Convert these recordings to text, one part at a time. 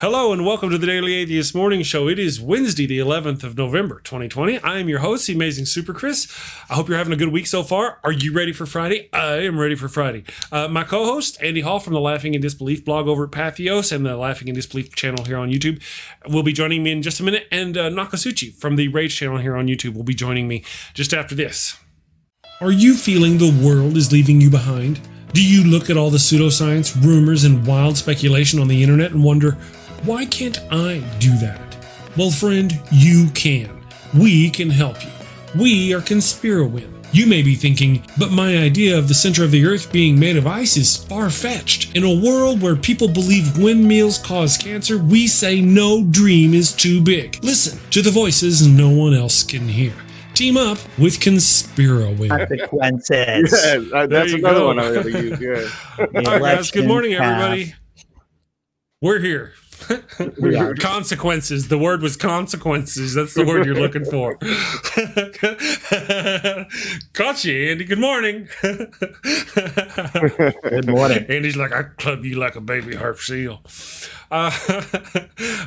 Hello and welcome to the Daily Atheist Morning Show. It is Wednesday, the 11th of November, 2020. I am your host, the amazing Super Chris. I hope you're having a good week so far. Are you ready for Friday? I am ready for Friday. My co-host, Andy Hall from the Laughing in Disbelief blog over at Pathos and the Laughing in Disbelief channel here on YouTube, will be joining me in just a minute. And Nokasuchi from the Rage channel here on YouTube will be joining me just after this. Are you feeling the world is leaving you behind? Do you look at all the pseudoscience, rumors, and wild speculation on the internet and wonder, why can't I do that? Well, friend, you can. We can help you. We are Conspirowin. You may be thinking, but my idea of the center of the earth being made of ice is far-fetched. In a world where people believe windmills cause cancer, we say no dream is too big. Listen to the voices no one else can hear. Team up with Conspirowin. Consequences. Yeah, that's another one I'm going to use. Yeah. All right, guys. Good morning, everybody. We're here. Consequences. The word was consequences. That's the word you're looking for. Caught you, Andy. Good morning. Good morning. Andy's like, I club you like a baby harp seal. I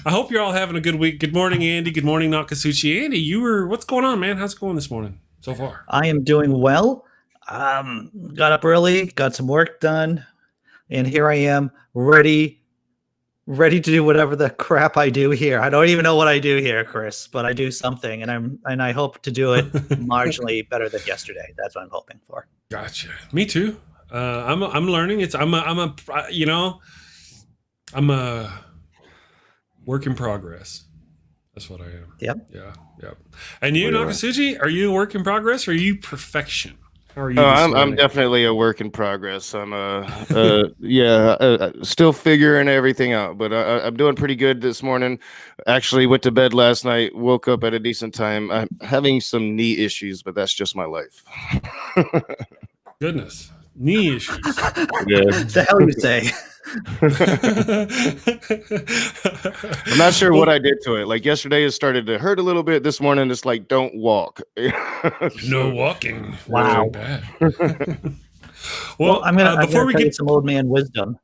hope you're all having a good week. Good morning, Andy. Good morning, Nokasuchi. Andy, what's going on, man? How's it going this morning so far? I am doing well. Got up early, got some work done, and here I am ready to do whatever the crap I do here. I don't even know what I do here, Chris, but I do something, and I hope to do it marginally better than yesterday. That's what I'm hoping for. Gotcha. Me too. I'm learning. I'm a work in progress. That's what I am. Yep. Yeah. And you, Nokasuchi, are you a work in progress or are you perfection? How are you? I'm definitely a work in progress. I'm still figuring everything out, but I'm doing pretty good this morning. Actually went to bed last night, woke up at a decent time. I'm having some knee issues, but that's just my life. Goodness. Knee issues. Yeah. The hell you say? I'm not sure what I did to it. Like yesterday, it started to hurt a little bit. This morning, it's like, don't walk. No walking. Wow. Bad. Well, I'm gonna tell you some old man wisdom.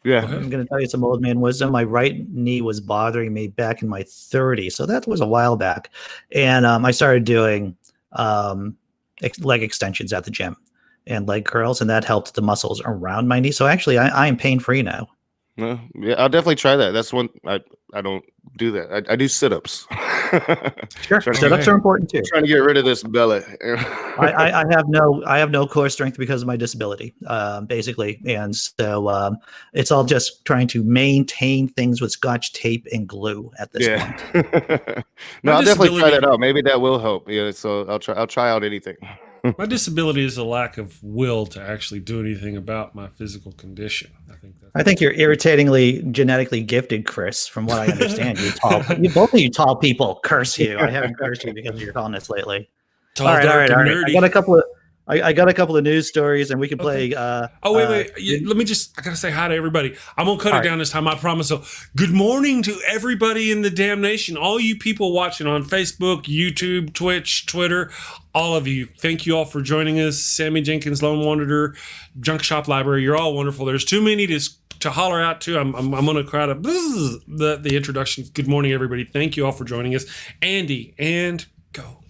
Yeah. I'm going to tell you some old man wisdom. My right knee was bothering me back in my 30s, so that was a while back, and I started doing leg extensions at the gym and leg curls, and that helped the muscles around my knee. So actually, I am pain-free now. Yeah, I'll definitely try that. That's one I don't do that. I do sit-ups. Sure, sit-ups are important too. Trying to get rid of this belly. I have no core strength because of my disability, basically, and so it's all just trying to maintain things with Scotch tape and glue at this point. No, I'll definitely try that out. Maybe that will help. Yeah, so I'll try out anything. My disability is a lack of will to actually do anything about my physical condition. I think you're irritatingly genetically gifted, Chris, from what I understand. Both of you tall people curse you. I haven't cursed you because of your tallness lately. All right. I got a couple of news stories, and we can play. Wait. I gotta say hi to everybody. I'm gonna cut it down this time, I promise. So, good morning to everybody in the damn nation. All you people watching on Facebook, YouTube, Twitch, Twitter, all of you. Thank you all for joining us. Sammy Jenkins, Lone Wanderer, Junk Shop Library. You're all wonderful. There's too many to holler out to. I'm gonna crowd up the introduction. Good morning, everybody. Thank you all for joining us. Andy, and go.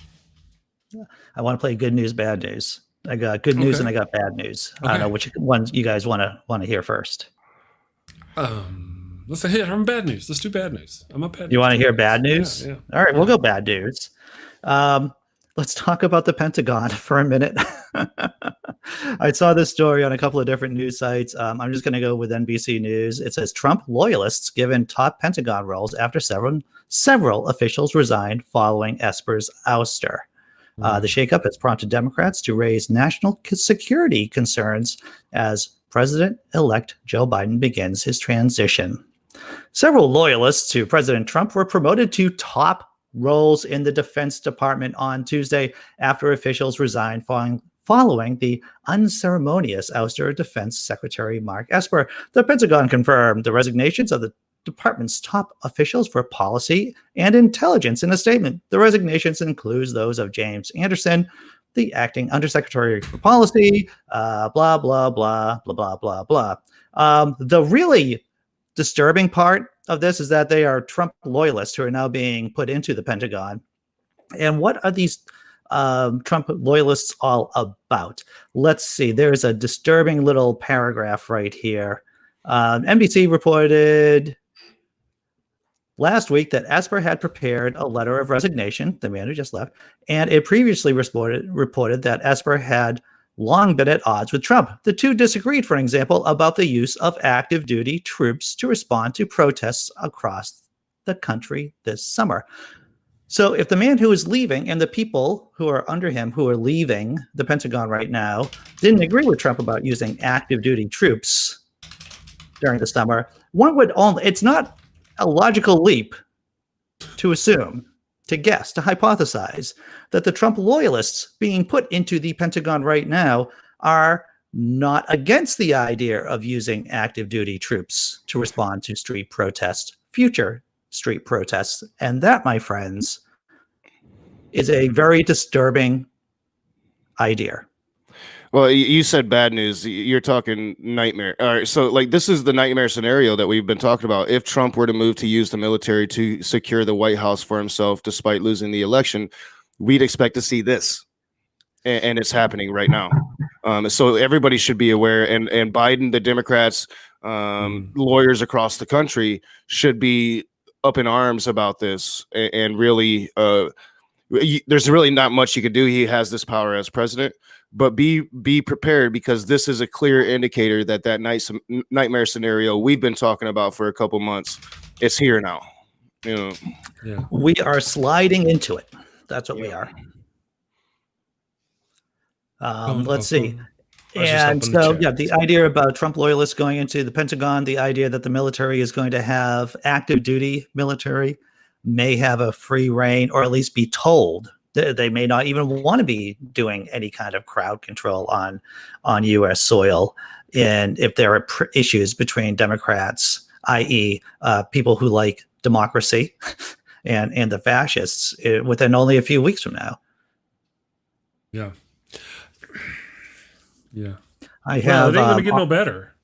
I want to play good news, bad news. I got good news and I got bad news. Okay. I don't know which ones you guys want to hear first. Let's hit from bad news. Let's do bad news. I'm a bad news. You want to hear bad news? Yeah. All right, we'll go bad news. Let's talk about the Pentagon for a minute. I saw this story on a couple of different news sites. I'm just going to go with NBC News. It says Trump loyalists given top Pentagon roles after several officials resigned following Esper's ouster. The shakeup has prompted Democrats to raise national security concerns as President-elect Joe Biden begins his transition. Several loyalists to President Trump were promoted to top roles in the Defense Department on Tuesday after officials resigned following the unceremonious ouster of Defense Secretary Mark Esper. The Pentagon confirmed the resignations of the department's top officials for policy and intelligence in a statement. The resignations includes those of James Anderson, the acting undersecretary for policy, blah, blah, blah, blah, blah, blah, blah. The really disturbing part of this is that they are Trump loyalists who are now being put into the Pentagon. And what are these Trump loyalists all about? Let's see. There's a disturbing little paragraph right here. NBC reported last week that Esper had prepared a letter of resignation, the man who just left, and it previously reported that Esper had long been at odds with Trump. The two disagreed, for example, about the use of active duty troops to respond to protests across the country this summer. So if the man who is leaving and the people who are under him who are leaving the Pentagon right now didn't agree with Trump about using active duty troops during the summer, one would it's not a logical leap to assume, to guess, to hypothesize that the Trump loyalists being put into the Pentagon right now are not against the idea of using active duty troops to respond to street protests, future street protests. And that, my friends, is a very disturbing idea. Well, you said bad news. You're talking nightmare. All right. So like this is the nightmare scenario that we've been talking about. If Trump were to move to use the military to secure the White House for himself, despite losing the election, we'd expect to see this. And it's happening right now. So everybody should be aware. And Biden, the Democrats, lawyers across the country should be up in arms about this. And really, there's really not much he could do. He has this power as president. But be prepared, because this is a clear indicator that nightmare scenario we've been talking about for a couple months, it's here now. You know, yeah. We are sliding into it. That's what we are. Let's see. And so, the idea about Trump loyalists going into the Pentagon, the idea that the military is going to have active duty military, may have a free reign, or at least be told they may not even want to be doing any kind of crowd control on U.S. soil. And if there are issues between Democrats, i.e. People who like democracy and the fascists, within only a few weeks from now. Yeah. Yeah. I have. It ain't going to get no better.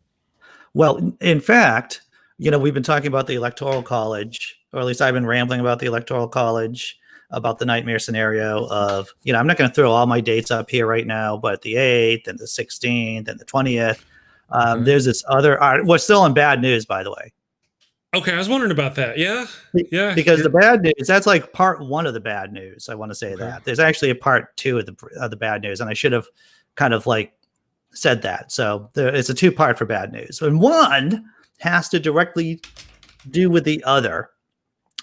Well, in fact, we've been talking about the Electoral College, or at least I've been rambling about the Electoral College, about the nightmare scenario of, I'm not going to throw all my dates up here right now, but the 8th and the 16th and the 20th. There's this other art. We're still in bad news, by the way. Okay, I was wondering about that. Yeah. Because the bad news, that's like part one of the bad news. I want to say that. There's actually a part two of the bad news, and I should have kind of like said that. So it's a two-part for bad news. And one has to directly do with the other.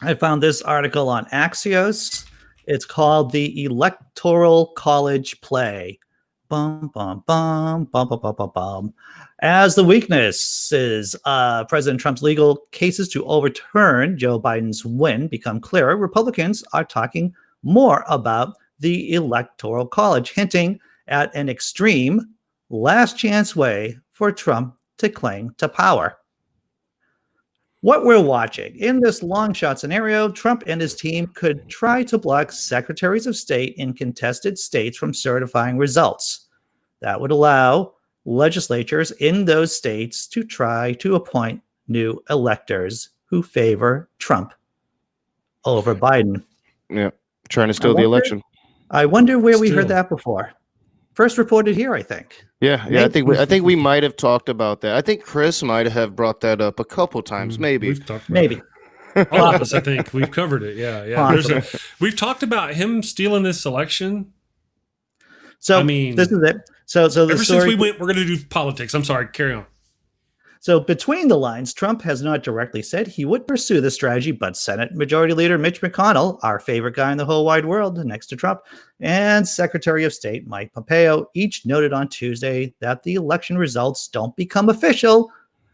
I found this article on Axios. It's called The Electoral College Play. Bum, bum, bum, bum, bum, bum, bum, bum. As the weaknesses, President Trump's legal cases to overturn Joe Biden's win become clearer, Republicans are talking more about the Electoral College, hinting at an extreme last chance way for Trump to cling to power. What we're watching in this long shot scenario, Trump and his team could try to block secretaries of state in contested states from certifying results. That would allow legislatures in those states to try to appoint new electors who favor Trump over Biden. Yeah, trying to steal the election. I wonder where we heard that before. First reported here, I think. Yeah. I think we might have talked about that. I think Chris might have brought that up a couple times, maybe. Maybe. All of us, I think we've covered it. Yeah. We've talked about him stealing this election. So I mean, this is it. So ever since we went, we're going to do politics. I'm sorry. Carry on. So between the lines, Trump has not directly said he would pursue this strategy, but Senate Majority Leader Mitch McConnell, our favorite guy in the whole wide world next to Trump, and Secretary of State Mike Pompeo each noted on Tuesday that the election results don't become official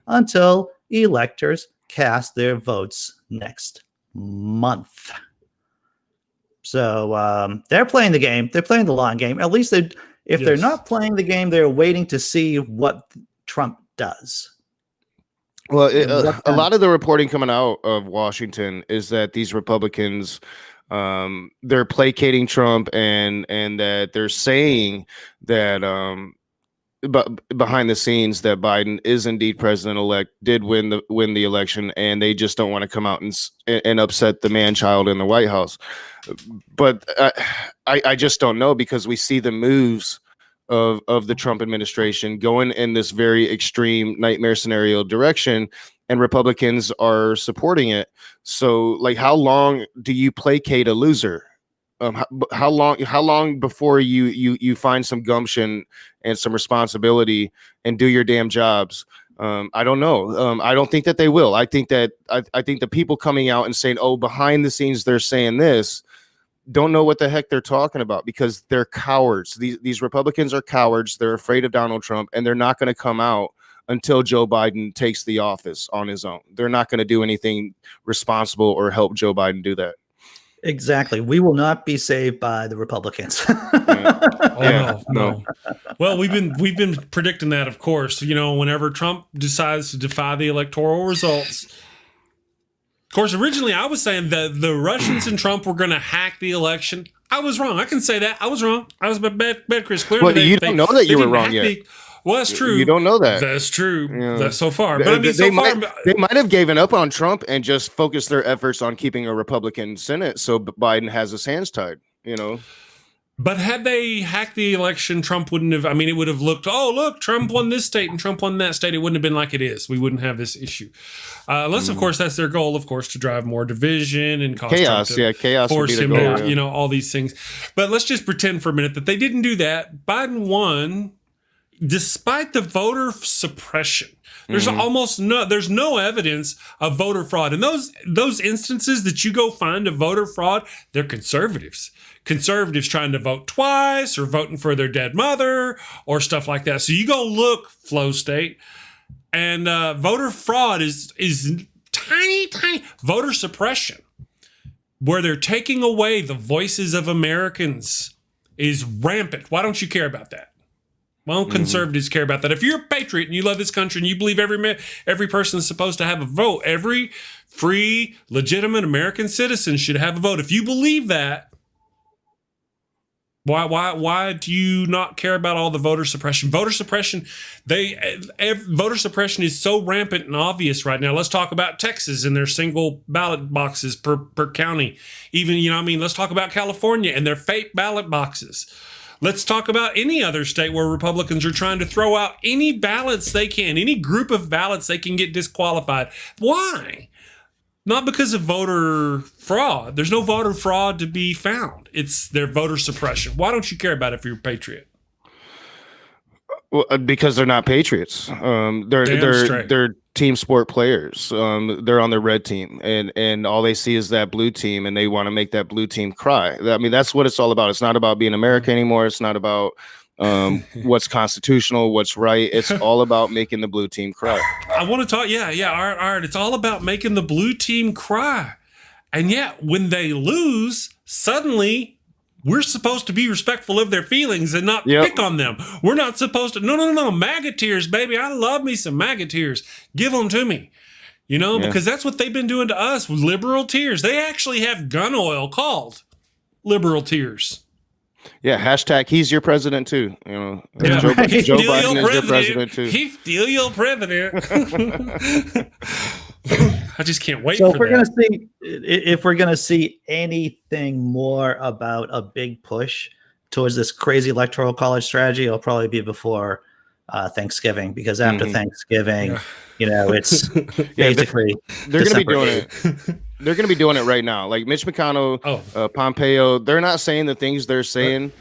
until electors cast their votes next month. So they're playing the game. They're playing the long game. At least if they're not playing the game, they're waiting to see what Trump does. Well, a lot of the reporting coming out of Washington is that these Republicans, they're placating Trump and that they're saying that behind the scenes that Biden is indeed president-elect, did win the election, and they just don't want to come out and upset the man-child in the White House. But I just don't know, because we see the moves of the Trump administration going in this very extreme nightmare scenario direction, and Republicans are supporting it. So, like, how long do you placate a loser? How long before you find some gumption and some responsibility and do your damn jobs? I don't know. I don't think that they will. I think that I think the people coming out and saying, "Oh, behind the scenes they're saying this," don't know what the heck they're talking about, because they're cowards. These Republicans are cowards. They're afraid of Donald Trump, and they're not going to come out until Joe Biden takes the office on his own. They're not going to do anything responsible or help Joe Biden do that. Exactly. We will not be saved by the Republicans. No. Well, we've been predicting that, of course. Whenever Trump decides to defy the electoral results. Of course, originally I was saying that the Russians and Trump were going to hack the election. I was wrong. I can say that. I was wrong. I was bad, Chris. Clearly, well, you don't know that you were wrong yet. Well, that's true. You don't know that. That's true. Yeah. That's so far. But I mean, they might have given up on Trump and just focused their efforts on keeping a Republican Senate, so Biden has his hands tied. But had they hacked the election, Trump wouldn't have. I mean, it would have looked, oh, look, Trump won this state and Trump won that state. It wouldn't have been like it is. We wouldn't have this issue. Unless, of course, that's their goal, of course, to drive more division and cause chaos. Chaos. Force him goal, to, all these things. But let's just pretend for a minute that they didn't do that. Biden won despite the voter suppression. There's there's no evidence of voter fraud. And those instances that you go find of voter fraud, they're conservatives. Conservatives trying to vote twice or voting for their dead mother or stuff like that. So you go look, Flow State, and voter fraud is tiny. Voter suppression, where they're taking away the voices of Americans, is rampant. Why don't you care about that? Why don't conservatives care about that? If you're a patriot and you love this country and you believe every person is supposed to have a vote, every free, legitimate American citizen should have a vote. If you believe that, why do you not care about all the voter suppression? Voter suppression is so rampant and obvious right now. Let's talk about Texas and their single ballot boxes per county. Even, let's talk about California and their fake ballot boxes. Let's talk about any other state where Republicans are trying to throw out any ballots they can, any group of ballots they can get disqualified. Why? Not because of voter fraud. There's no voter fraud to be found. It's their voter suppression. Why don't you care about it if you're a patriot? Well, because they're not patriots. They're team sport players. They're on the red team, and all they see is that blue team, and they want to make that blue team cry. I mean, that's what it's all about. It's not about being America anymore. It's not about what's constitutional, what's right. It's all about making the blue team cry. I want to talk. Yeah. All right. It's all about making the blue team cry, and yet when they lose, suddenly we're supposed to be respectful of their feelings and not pick on them. We're not supposed to. No. MAGA tears, baby. I love me some MAGA tears. Give them to me. Because that's what they've been doing to us with liberal tears. They actually have gun oil called liberal tears. Yeah. Hashtag he's your president too. Joe Biden is your president too. He's still your president. I just can't wait so for that. If we're going to see anything more about a big push towards this crazy electoral college strategy, it'll probably be before Thanksgiving, because after Thanksgiving, it's basically they're going to be doing it. They're going to be doing it right now. Like Mitch McConnell, Pompeo, they're not saying the things they're saying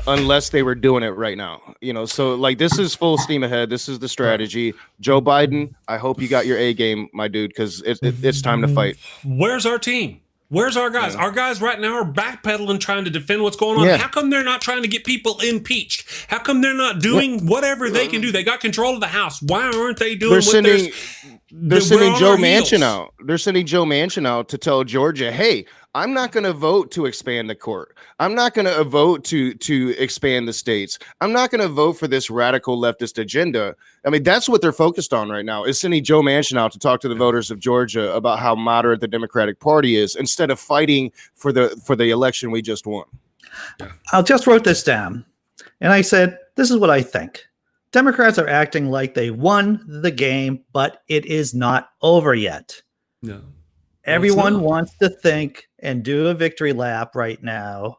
unless they were doing it right now. So like this is full steam ahead. This is the strategy. Joe Biden, I hope you got your A game, my dude, because it's time to fight. Where's our team? Where's our guys? Our guys right now are backpedaling, trying to defend what's going on. How come they're not trying to get people impeached? How come they're not doing whatever they can do? They got control of the House. Why aren't they doing They're sending Joe Manchin out. They're sending Joe Manchin out to tell Georgia, hey, I'm not going to vote to expand the court. I'm not going to vote to expand the states. I'm not going to vote for this radical leftist agenda. I mean, that's what they're focused on right now, is sending Joe Manchin out to talk to the voters of Georgia about how moderate the Democratic Party is, instead of fighting for the election we just won. I just wrote this down, and I said, this is what I think. Democrats are acting like they won the game, but it is not over yet. No. Everyone wants to think and do a victory lap right now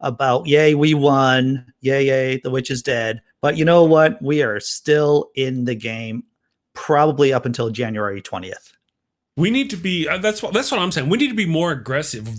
about, yay, we won, yay, the witch is dead. But you know what? We are still in the game, probably up until January 20th. We need to be, that's what I'm saying. We need to be more aggressive.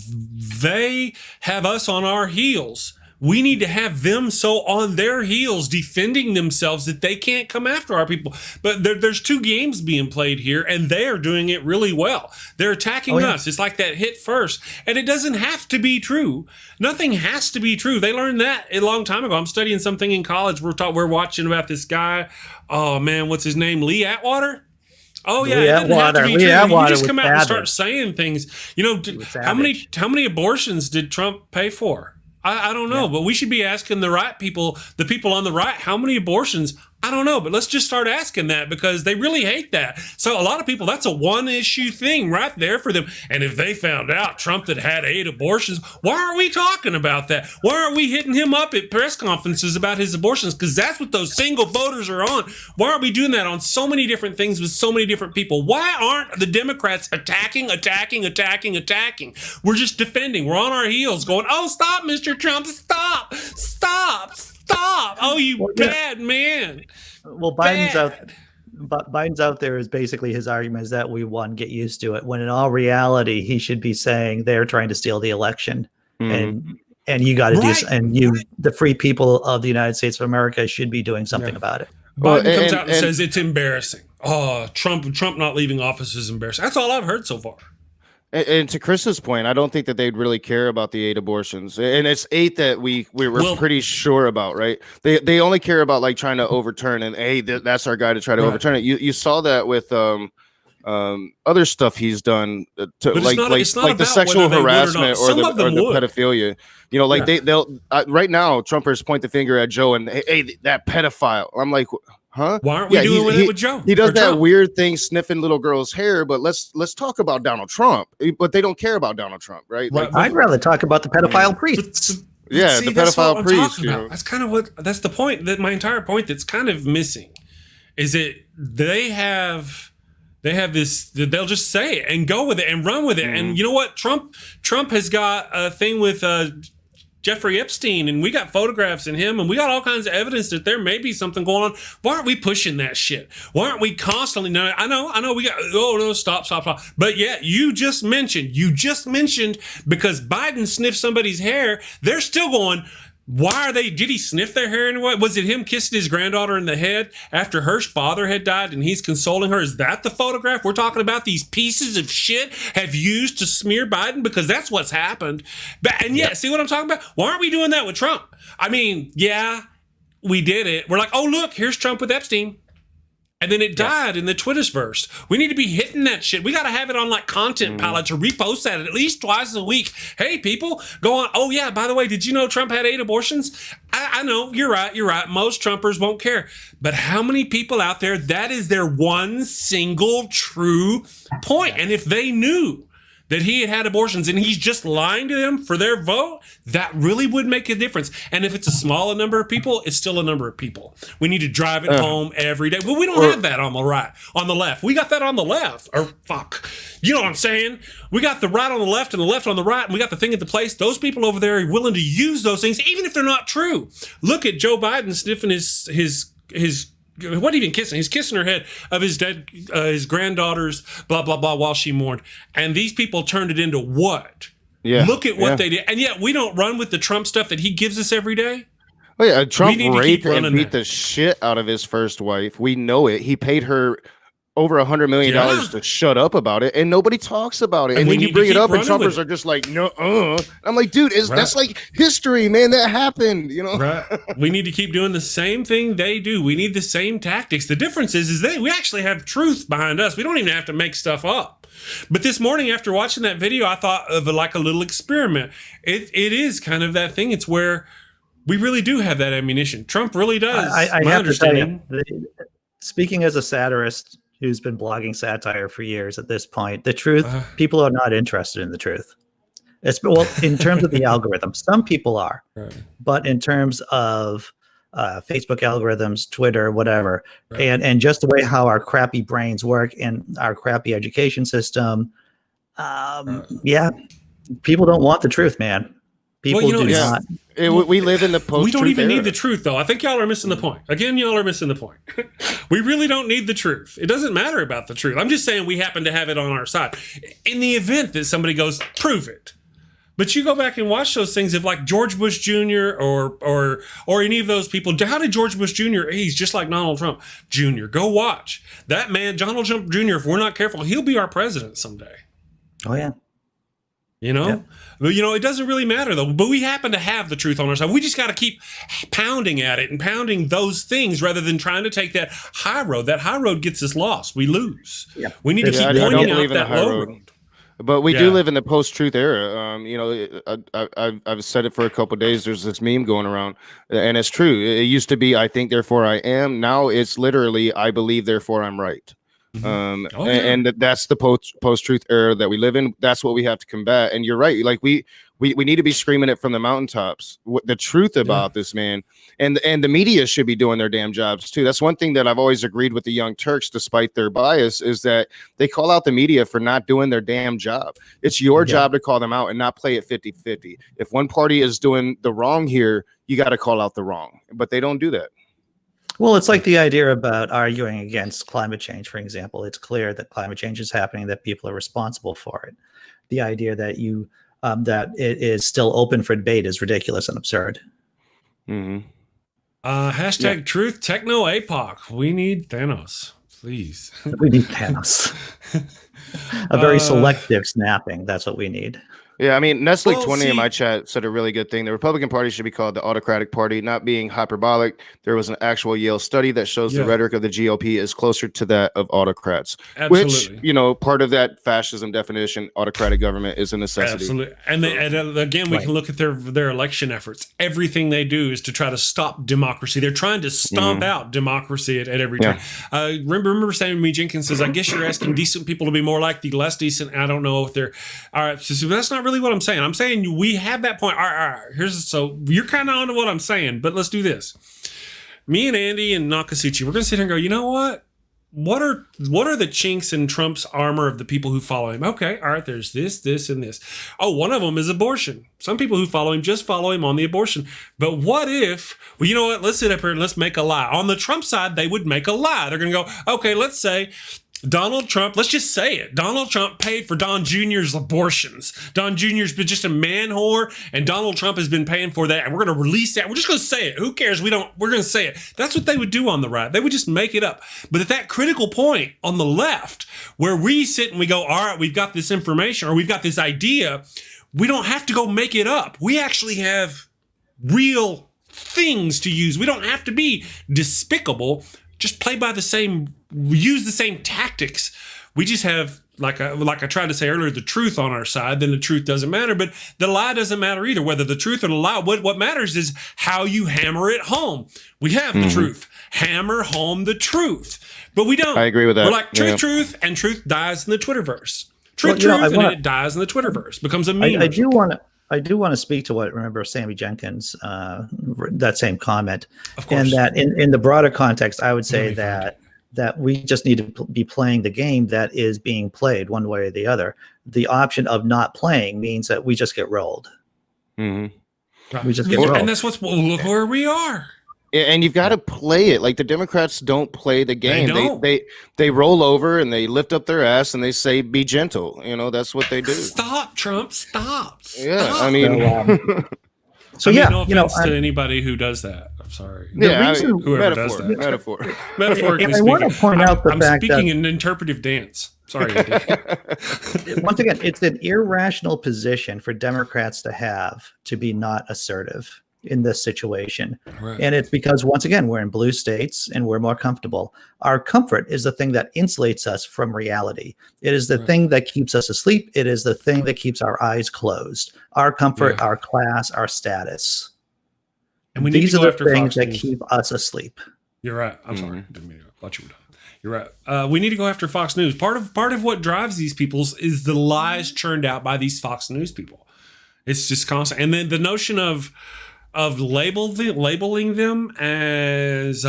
They have us on our heels. We need to have them so on their heels defending themselves that they can't come after our people. But there's two games being played here, and they are doing it really well. They're attacking us. It's like that hit first. And it doesn't have to be true. Nothing has to be true. They learned that a long time ago. I'm studying something in college. We're watching about this guy. Oh, man, what's his name? Lee Atwater? Oh yeah, it doesn't have to be true. You just come out and start saying things. You know, how many abortions did Trump pay for? I don't know, but we should be asking the right people, the people on the right, how many abortions? I don't know, but let's just start asking that because they really hate that. So a lot of people, that's a one issue thing right there for them. And if they found out Trump had 8 abortions, why aren't we talking about that? Why aren't we hitting him up at press conferences about his abortions? Because that's what those single voters are on. Why aren't we doing that on so many different things with so many different people? Why aren't the Democrats attacking? We're just defending. We're on our heels going, oh, stop, Mr. Trump, stop. Oh, you bad man. Well, Biden's out there is basically his argument is that we won, get used to it. When in all reality, he should be saying they're trying to steal the election, and you got to do, and the free people of the United States of America should be doing something about it. Biden comes out and says it's embarrassing. Oh, Trump not leaving office is embarrassing. That's all I've heard so far. And to Chris's point, I don't think that they'd really care about the 8 abortions, and it's 8 that we were pretty sure about, right? They only care about like trying to overturn, and hey, that's our guy to try to overturn it. You saw that with other stuff he's done to like the sexual harassment or the pedophilia. You know, like they'll right now, Trumpers point the finger at Joe and hey, that pedophile. I'm like, huh? Why aren't we doing it with Joe? He does that weird thing, sniffing little girls' hair. But let's talk about Donald Trump. But they don't care about Donald Trump, right? Like, I'd rather talk about the pedophile priests. Yeah, the pedophile priests. You know? That's kind of that's the point. That my entire point that's kind of missing is that they have this. They'll just say it and go with it and run with it. And you know what? Trump has got a thing with Jeffrey Epstein, and we got photographs in him, and we got all kinds of evidence that there may be something going on. Why aren't we pushing that shit? Why aren't we constantly? No, I know. We got. Oh no, stop. But yeah, you just mentioned because Biden sniffed somebody's hair. They're still going. Why are they? Did he sniff their hair anyway? Was it him kissing his granddaughter in the head after her father had died and he's consoling her? Is that the photograph we're talking about? These pieces of shit have used to smear Biden because that's what's happened. And see what I'm talking about? Why aren't we doing that with Trump? I mean, yeah, we did it. We're like, oh look, here's Trump with Epstein. And then it died in the Twitterverse. We need to be hitting that shit. We got to have it on like content palette to repost that at least twice a week. Hey, people, go on. Oh, yeah, by the way, did you know Trump had 8 abortions? I know, you're right. Most Trumpers won't care. But how many people out there, that is their one single true point. And if they knew that he had abortions and he's just lying to them for their vote, that really would make a difference. And if it's a smaller number of people, it's still a number of people. We need to drive it home every day. Well, we don't have that on the right, on the left. We got that on the left. Or fuck. You know what I'm saying? We got the right on the left and the left on the right, and we got the thing at the place. Those people over there are willing to use those things, even if they're not true. Look at Joe Biden sniffing his what even kissing? He's kissing her head of his dead, his granddaughter's blah, blah, blah, while she mourned. And these people turned it into what? Yeah. Look at what they did. And yet we don't run with the Trump stuff that he gives us every day. Oh yeah, Trump raped and beat the shit out of his first wife. We know it. He paid her over $100 million to shut up about it, and nobody talks about it. And then you bring it up, and Trumpers are just like, no. I'm like, dude, that's like history, man. That happened, you know. Right. We need to keep doing the same thing they do. We need the same tactics. The difference is we actually have truth behind us. We don't even have to make stuff up. But this morning, after watching that video, I thought of like a little experiment. It is kind of that thing. It's where we really do have that ammunition. Trump really does. I have to tell you, speaking as a satirist who's been blogging satire for years at this point, the truth, people are not interested in the truth. Well, in terms of the algorithm, some people are, but in terms of Facebook algorithms, Twitter, whatever, and just the way how our crappy brains work and our crappy education system. Yeah, people don't want the truth, man. People do not. We live in the post-truth We don't even era. need the truth, though. I think y'all are missing the point. Again, y'all are missing the point. We really don't need the truth. It doesn't matter about the truth. I'm just saying we happen to have it on our side. In the event that somebody goes, prove it. But you go back and watch those things of like George Bush Jr. or any of those people. How did George Bush Jr., he's just like Donald Trump Jr. Go watch. That man, Donald Trump Jr., if we're not careful, he'll be our president someday. Oh, yeah. You know? Yeah. But, it doesn't really matter, though. But we happen to have the truth on our side. We just got to keep pounding at it and pounding those things rather than trying to take that high road. That high road gets us lost. We lose. Yeah. We need to keep pointing out that low road. But we do live in the post-truth era. I've said it for a couple of days. There's this meme going around, and it's true. It used to be, I think, therefore I am. Now it's literally, I believe, therefore I'm right. And that's the post-truth era that we live in. That's what we have to combat. And you're right. Like we need to be screaming it from the mountaintops. The truth about this, man. And the media should be doing their damn jobs too. That's one thing that I've always agreed with the Young Turks, despite their bias, is that they call out the media for not doing their damn job. It's your job to call them out and not play it 50-50. If one party is doing the wrong here, you got to call out the wrong. But they don't do that. Well, it's like the idea about arguing against climate change, for example. It's clear that climate change is happening, that people are responsible for it. The idea that that it is still open for debate is ridiculous and absurd. Mm-hmm. Hashtag truth techno APOC. We need Thanos, please. We need Thanos. A very selective snapping. That's what we need. Yeah, I mean, Nestle20 in my chat said a really good thing. The Republican Party should be called the autocratic party, not being hyperbolic. There was an actual Yale study that shows the rhetoric of the GOP is closer to that of autocrats. Absolutely. Which, part of that fascism definition, autocratic government is a necessity. Absolutely. And, again, we can look at their election efforts. Everything they do is to try to stop democracy. They're trying to stomp out democracy at every turn. Remember Sammy Jenkins says, I guess you're asking decent people to be more like the less decent. I don't know if they're all right. So that's not really what I'm saying. I'm saying we have that point. All right. So you're kind of onto what I'm saying, but let's do this. Me and Andy and Nokasuchi, we're going to sit here and go, you know what? What are the chinks in Trump's armor of the people who follow him? Okay, all right, there's this, and this. Oh, one of them is abortion. Some people who follow him just follow him on the abortion. But what if, well, you know what? Let's sit up here and let's make a lie. On the Trump side, they would make a lie. They're going to go, okay, let's say Donald Trump, let's just say it. Donald Trump paid for Don Jr.'s abortions. Don Jr.'s been just a man whore, and Donald Trump has been paying for that, and we're going to release that. We're just going to say it. Who cares? We're going to say it. That's what they would do on the right. They would just make it up. But at that critical point on the left, where we sit and we go, all right, we've got this information, or we've got this idea, we don't have to go make it up. We actually have real things to use. We don't have to be despicable. Just play by the same, use the same tactics. We just have, like I tried to say earlier, the truth on our side. Then the truth doesn't matter, but the lie doesn't matter either. Whether the truth or the lie, what matters is how you hammer it home. We have the truth. Hammer home the truth, but we don't. I agree with that. We're like truth, and truth dies in the Twitterverse. Truth, and it dies in the Twitterverse. Becomes a meme. I do want to speak to what, remember Sammy Jenkins, that same comment. Of course. And that in the broader context, I would say that we just need to be playing the game that is being played one way or the other. The option of not playing means that we just get rolled. Mm-hmm. We just get rolled. And that's look where we are. And you've got to play it. Like the Democrats don't play the game. They roll over and they lift up their ass and they say, "Be gentle." That's what they do. Stop, Trump. Stop. Yeah, I mean. So no offense to anybody who does that. I'm sorry. Whoever does that. Metaphorically I want to point out the fact that I'm speaking in interpretive dance. Sorry, Andy. Once again, it's an irrational position for Democrats to have to be not assertive in this situation. Right. And it's because, once again, we're in blue states and we're more comfortable. Our comfort is the thing that insulates us from reality. It is the thing that keeps us asleep. It is the thing that keeps our eyes closed. Our comfort, our class, our status. And we need These to go are after the things Fox that News. keep us asleep. You're right. I'm sorry. Didn't mean to thought you were done. You're right. We need to go after Fox News. Part of what drives these peoples is the lies churned out by these Fox News people. It's just constant. And then the notion of of labeling them as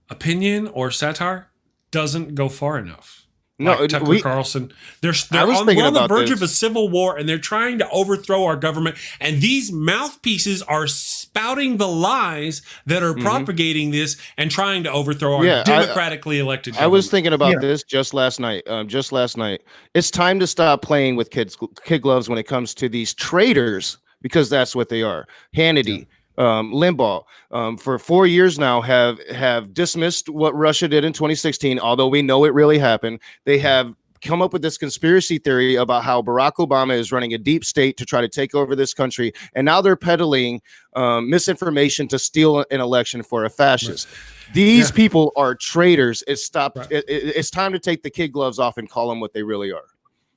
opinion or satire doesn't go far enough. No, like Tucker Carlson. We're on the verge of a civil war, and they're trying to overthrow our government. And these mouthpieces are spouting the lies that are propagating this and trying to overthrow our democratically elected government. I was thinking about this just last night. It's time to stop playing with kid gloves when it comes to these traitors, because that's what they are. Hannity. Limbaugh, for 4 years now have dismissed what Russia did in 2016, although we know it really happened. They have come up with this conspiracy theory about how Barack Obama is running a deep state to try to take over this country, and now they're peddling misinformation to steal an election for a fascist. These people are traitors. It's time to take the kid gloves off and call them what they really are.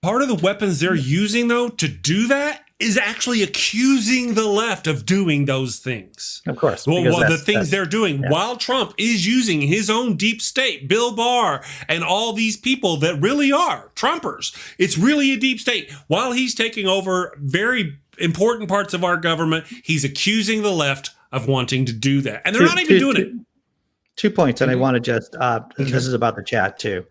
Part of the weapons they're using, though, to do that is actually accusing the left of doing those things. Of course. Well, the things they're doing while Trump is using his own deep state, Bill Barr, and all these people that really are Trumpers. It's really a deep state. While he's taking over very important parts of our government, he's accusing the left of wanting to do that. And they're not even doing it. 2 points, and I want to just, this is about the chat too.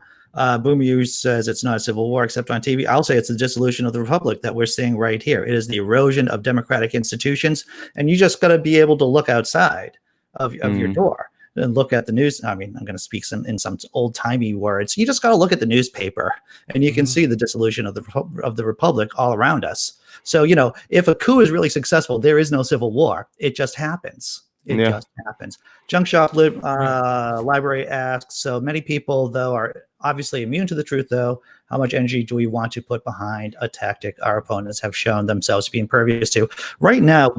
Boom Hughes says it's not a civil war except on TV. I'll say it's the dissolution of the republic that we're seeing right here. It is the erosion of democratic institutions, and you just got to be able to look outside of your door and look at the news. I mean, I'm going to speak in some old timey words. You just got to look at the newspaper, and you can see the dissolution of the republic all around us. So, you know, if a coup is really successful, there is no civil war. It just happens. It just happens. Junk Shop Library asks, so many people, though, are obviously immune to the truth, though. How much energy do we want to put behind a tactic our opponents have shown themselves to be impervious to? Right now,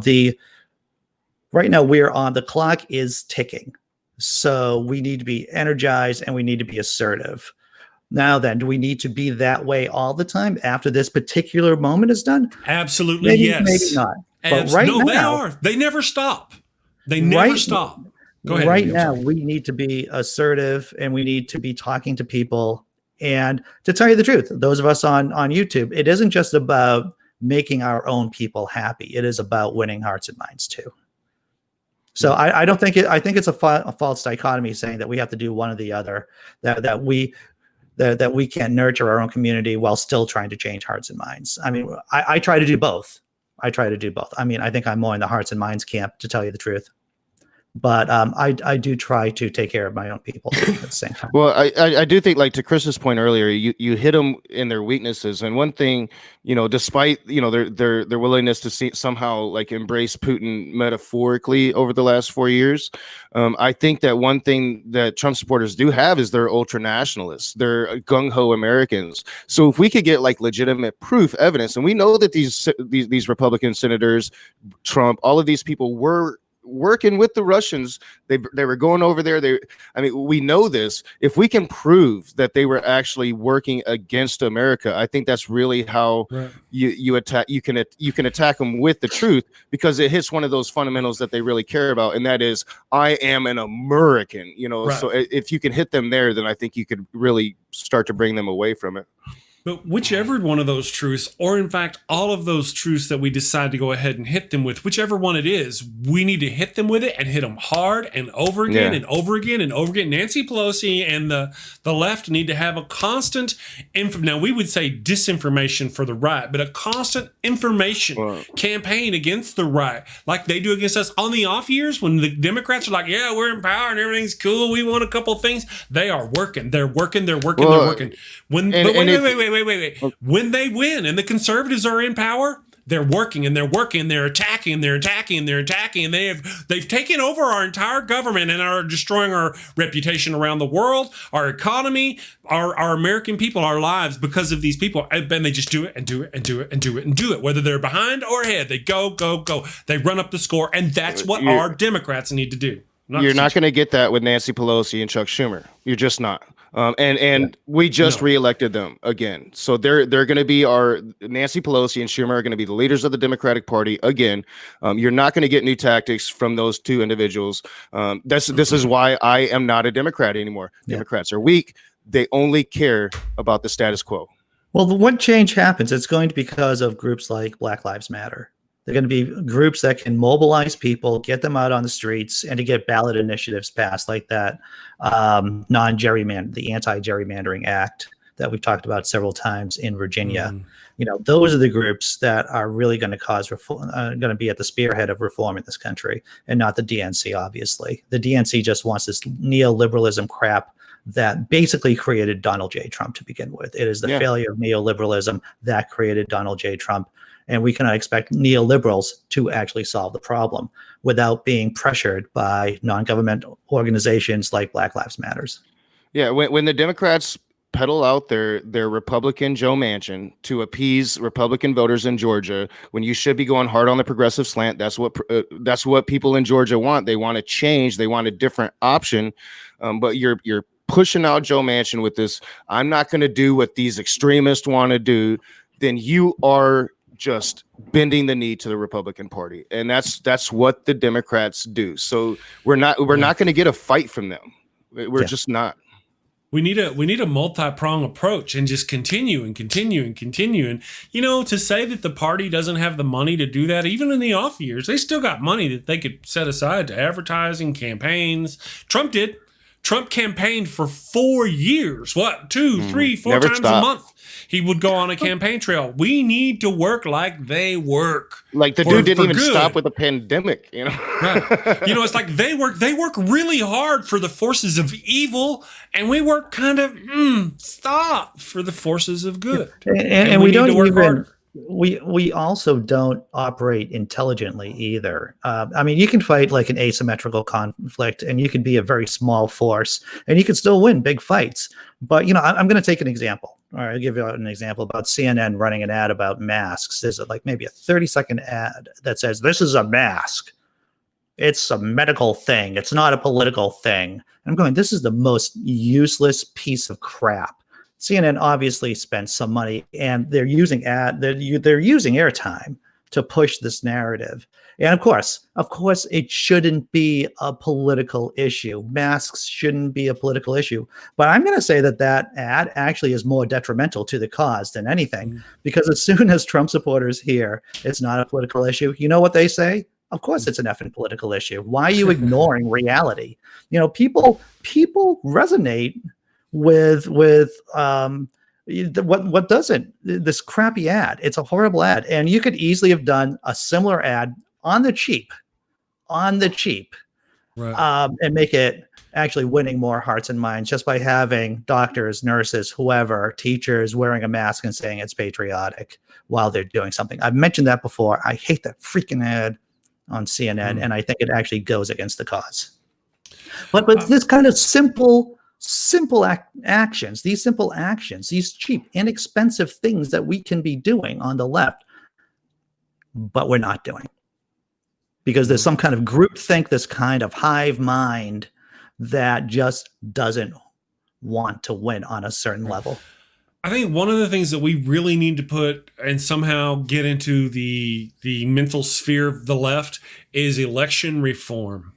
we're on, the clock is ticking. So we need to be energized and we need to be assertive. Now then, do we need to be that way all the time after this particular moment is done? Absolutely, yes. Maybe not. But right now, they are. They never stop. They never stop. Go ahead. Right now, we need to be assertive and we need to be talking to people. And to tell you the truth, those of us on YouTube, it isn't just about making our own people happy. It is about winning hearts and minds too. So I don't think I think it's a false dichotomy saying that we have to do one or the other, that we can't nurture our own community while still trying to change hearts and minds. I mean, I try to do both. I mean, I think I'm more in the hearts and minds camp, to tell you the truth. But I do try to take care of my own people at the same time. Well, I do think, like to Chris's point earlier, you hit them in their weaknesses. And one thing, you know, despite, you know, their willingness to somehow like embrace Putin metaphorically over the last 4 years, I think that one thing that Trump supporters do have is they're ultra nationalists. They're gung-ho Americans. So if we could get like legitimate proof, evidence, and we know that these Republican senators, Trump, all of these people were working with the Russians. They were going over there. We know this. If we can prove that they were actually working against America, I think that's really how you attack. You can attack them with the truth, because it hits one of those fundamentals that they really care about, and that is, I am an American. You know, so if you can hit them there, then I think you could really start to bring them away from it. But whichever one of those truths, or in fact, all of those truths that we decide to go ahead and hit them with, whichever one it is, we need to hit them with it and hit them hard and over again and over again and over again. Nancy Pelosi and the left need to have a constant, now we would say disinformation for the right, but a constant information campaign against the right, like they do against us on the off years when the Democrats are like, yeah, we're in power and everything's cool, we want a couple things. They are working. They're working. Wait. When they win and the conservatives are in power, they're working and they're working, they're attacking, and they've taken over our entire government and are destroying our reputation around the world, our economy, our American people, our lives, because of these people. And they just do it, whether they're behind or ahead. They go. They run up the score, and that's what our Democrats need to do. You're not going to get that with Nancy Pelosi and Chuck Schumer. You're just not. And we just reelected them again. So they're going to be Nancy Pelosi and Schumer are going to be the leaders of the Democratic Party again. You're not going to get new tactics from those two individuals. This is why I am not a Democrat anymore. Democrats are weak. They only care about the status quo. Well, when change happens, it's going to be because of groups like Black Lives Matter. They're going to be groups that can mobilize people, get them out on the streets, and to get ballot initiatives passed like that the Anti-Gerrymandering Act that we've talked about several times in Virginia. Those are the groups that are really going to cause reform, going to be at the spearhead of reform in this country, and not the DNC, obviously. The DNC just wants this neoliberalism crap that basically created Donald J. Trump to begin with. It is the failure of neoliberalism that created Donald J. Trump. And we cannot expect neoliberals to actually solve the problem without being pressured by non-government organizations like Black Lives Matters. Yeah, when the Democrats peddle out their Republican Joe Manchin to appease Republican voters in Georgia, when you should be going hard on the progressive slant, that's what people in Georgia want. They want a change. They want a different option. But you're pushing out Joe Manchin with this, I'm not going to do what these extremists want to do. Then you are just bending the knee to the Republican Party, and that's what the Democrats do. So we're not going to get a fight from them. We're just not. We need a multi-prong approach and just continue and continue and continue. And to say that the party doesn't have the money to do that, even in the off years, they still got money that they could set aside to advertising, campaigns. Trump did. Trump campaigned for 4 years. What, 2, 3, 4 times a month? He would go on a campaign trail. We need to work like they work. Like the dude didn't even stop with the pandemic, Right. It's like they work really hard for the forces of evil, and we work kind of stop for the forces of good. And we don't need to work harder. We also don't operate intelligently either. You can fight like an asymmetrical conflict, and you can be a very small force, and you can still win big fights. But I'm going to take an example. All right, I'll give you an example about CNN running an ad about masks. There's like maybe a 30-second ad that says, "This is a mask. It's a medical thing. It's not a political thing." And I'm going, this is the most useless piece of crap. CNN obviously spent some money, and they're using airtime to push this narrative. And of course, it shouldn't be a political issue. Masks shouldn't be a political issue. But I'm going to say that ad actually is more detrimental to the cause than anything, because as soon as Trump supporters hear it's not a political issue, you know what they say? Of course it's an effing political issue. Why are you ignoring reality? People resonate with what doesn't, this crappy ad. It's a horrible ad, and you could easily have done a similar ad on the cheap, right. And make it actually winning more hearts and minds just by having doctors, nurses, whoever, teachers wearing a mask and saying it's patriotic while they're doing something. I've mentioned that before. I hate that freaking ad on CNN, and I think it actually goes against the cause. But this kind of simple actions, these cheap, inexpensive things that we can be doing on the left, but we're not doing, because there's some kind of groupthink, this kind of hive mind that just doesn't want to win on a certain level. I think one of the things that we really need to put and somehow get into the mental sphere of the left is election reform.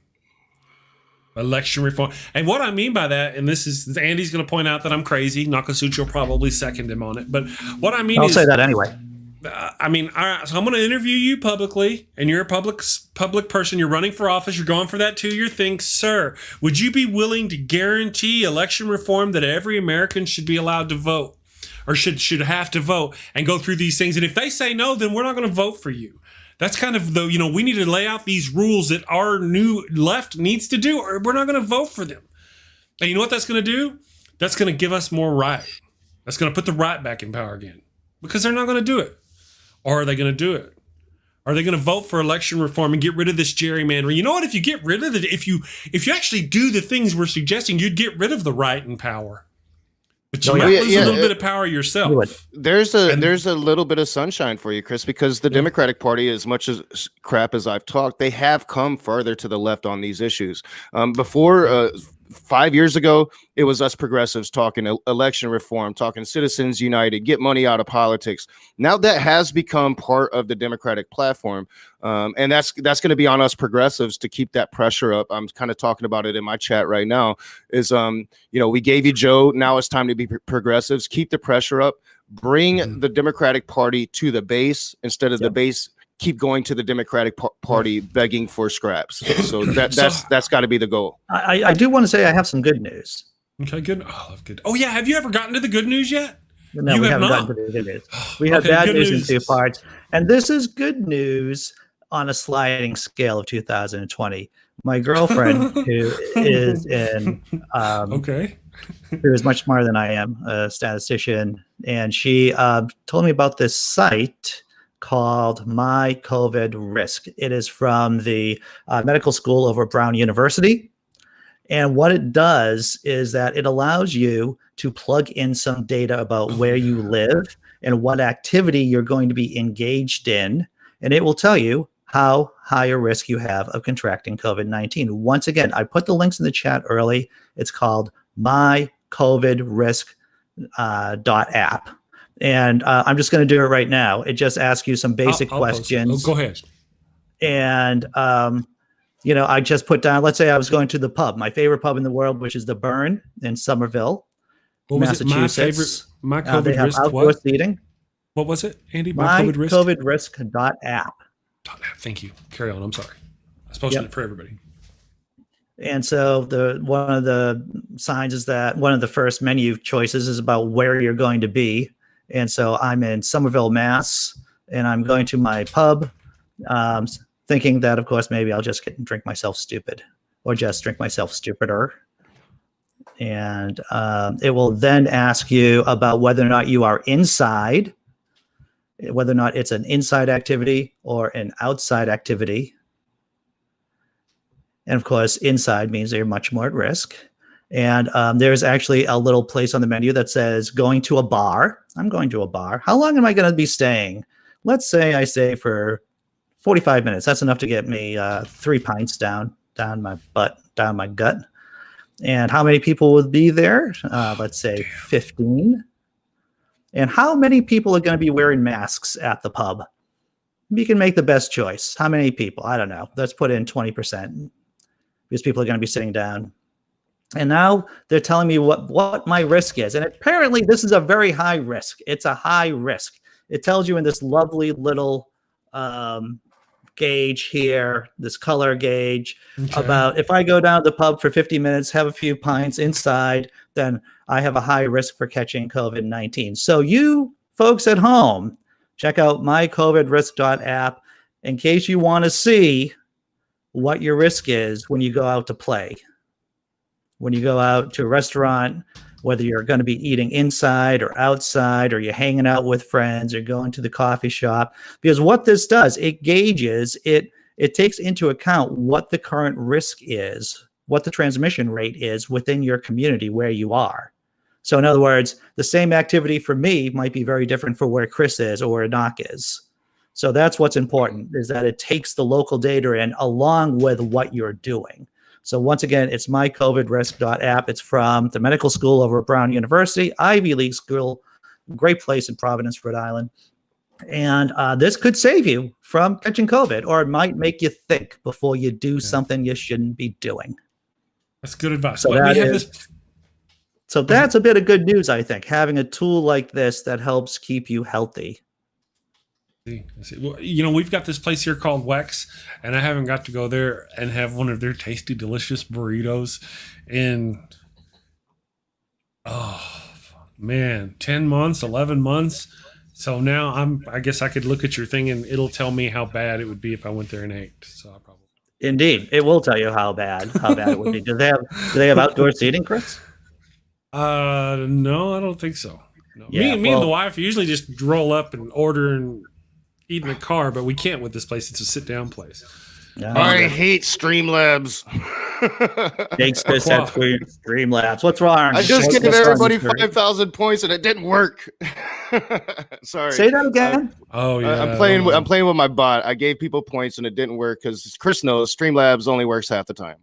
Election reform. And what I mean by that, and this is, Andy's going to point out that I'm crazy. Nokasuchi will probably second him on it. But what I mean I'll say that anyway. All right, so I'm going to interview you publicly, and you're a public person. You're running for office. You're going for that 2-year thing. Sir, would you be willing to guarantee election reform that every American should be allowed to vote, or should have to vote and go through these things? And if they say no, then we're not going to vote for you. That's kind of the, we need to lay out these rules that our new left needs to do, or we're not going to vote for them. And you know what that's going to do? That's going to give us more right. That's going to put the right back in power again, because they're not going to do it. Or are they going to do it? Are they going to vote for election reform and get rid of this gerrymandering? You know what? If you get rid of it, if you actually do the things we're suggesting, you'd get rid of the right and power. But you might lose a little bit of power yourself. There's a little bit of sunshine for you, Chris, because the Democratic Party, as much as crap as I've talked, they have come further to the left on these issues. Before 5 years ago, it was us progressives talking election reform, talking Citizens United, get money out of politics. Now that has become part of the Democratic platform. And that's going to be on us progressives to keep that pressure up. I'm kind of talking about it in my chat right now is, we gave you Joe. Now it's time to be progressives. Keep the pressure up. Bring the Democratic Party to the base instead of the base keep going to the Democratic Party begging for scraps. So that's got to be the goal. I do want to say I have some good news. Okay, good. Oh, I love good. Oh yeah, have you ever gotten to the good news yet? No, we haven't gotten to the good news. We have bad news in two parts, and this is good news on a sliding scale of 2020. My girlfriend, who is who is much smarter than I am, a statistician, and she told me about this site called Mykovidrisk. It is from the medical school over at Brown University. And what it does is that it allows you to plug in some data about where you live and what activity you're going to be engaged in. And it will tell you how high a risk you have of contracting COVID-19. Once again, I put the links in the chat early. It's called mycovidrisk.app. And I'm just going to do it right now. It just asks you some basic questions. Go ahead. And, I just put down, let's say I was going to the pub, my favorite pub in the world, which is the Burn in Somerville, Massachusetts. They have outdoor seating. What was it, Andy? Mycovidrisk.app. Thank you. Carry on. I'm sorry. I was posting it for everybody. And so one of the signs is that one of the first menu choices is about where you're going to be. And so I'm in Somerville, Mass, and I'm going to my pub, thinking that, of course, maybe I'll just drink myself stupid or just drink myself stupider. And it will then ask you about whether or not you are inside, whether or not it's an inside activity or an outside activity. And of course, inside means you're much more at risk. And there's actually a little place on the menu that says going to a bar. I'm going to a bar. How long am I going to be staying? Let's say I stay for 45 minutes. That's enough to get me 3 pints down my butt, down my gut. And how many people would be there? Let's say 15. And how many people are going to be wearing masks at the pub? You can make the best choice. How many people? I don't know. Let's put in 20% because people are going to be sitting down. And now they're telling me what my risk is. And apparently this is a very high risk. It's a high risk. It tells you in this lovely little gauge here, this color gauge, about if I go down to the pub for 50 minutes, have a few pints inside, then I have a high risk for catching COVID-19. So you folks at home, check out mycovidrisk.app in case you want to see what your risk is when you go out to play. When you go out to a restaurant, whether you're going to be eating inside or outside, or you're hanging out with friends or going to the coffee shop, because what this does, it gauges, it takes into account what the current risk is, what the transmission rate is within your community where you are. So in other words, the same activity for me might be very different for where Chris is or where Knock is. So that's what's important, is that it takes the local data in along with what you're doing. So once again, it's mycovidrisk.app. It's from the medical school over at Brown University, Ivy League school, great place in Providence, Rhode Island. And this could save you from catching COVID, or it might make you think before you do something you shouldn't be doing. That's good advice. So, that's a bit of good news, I think, having a tool like this that helps keep you healthy. Well, we've got this place here called Wex, and I haven't got to go there and have one of their tasty, delicious burritos in, 10 months, 11 months. So now I guess I could look at your thing and it'll tell me how bad it would be if I went there and ate. So I probably. Indeed, it will tell you how bad it would be. Do they have outdoor seating, Chris? No, I don't think so. No. Yeah, me and the wife usually just roll up and order and eat in the car, but we can't with this place. It's a sit-down place. I hate Streamlabs. Thanks, Chris. Streamlabs. What's wrong? I just gave everybody 5,000 points and it didn't work. Sorry. Say that again. I'm playing with my bot. I gave people points and it didn't work because Chris knows Streamlabs only works half the time.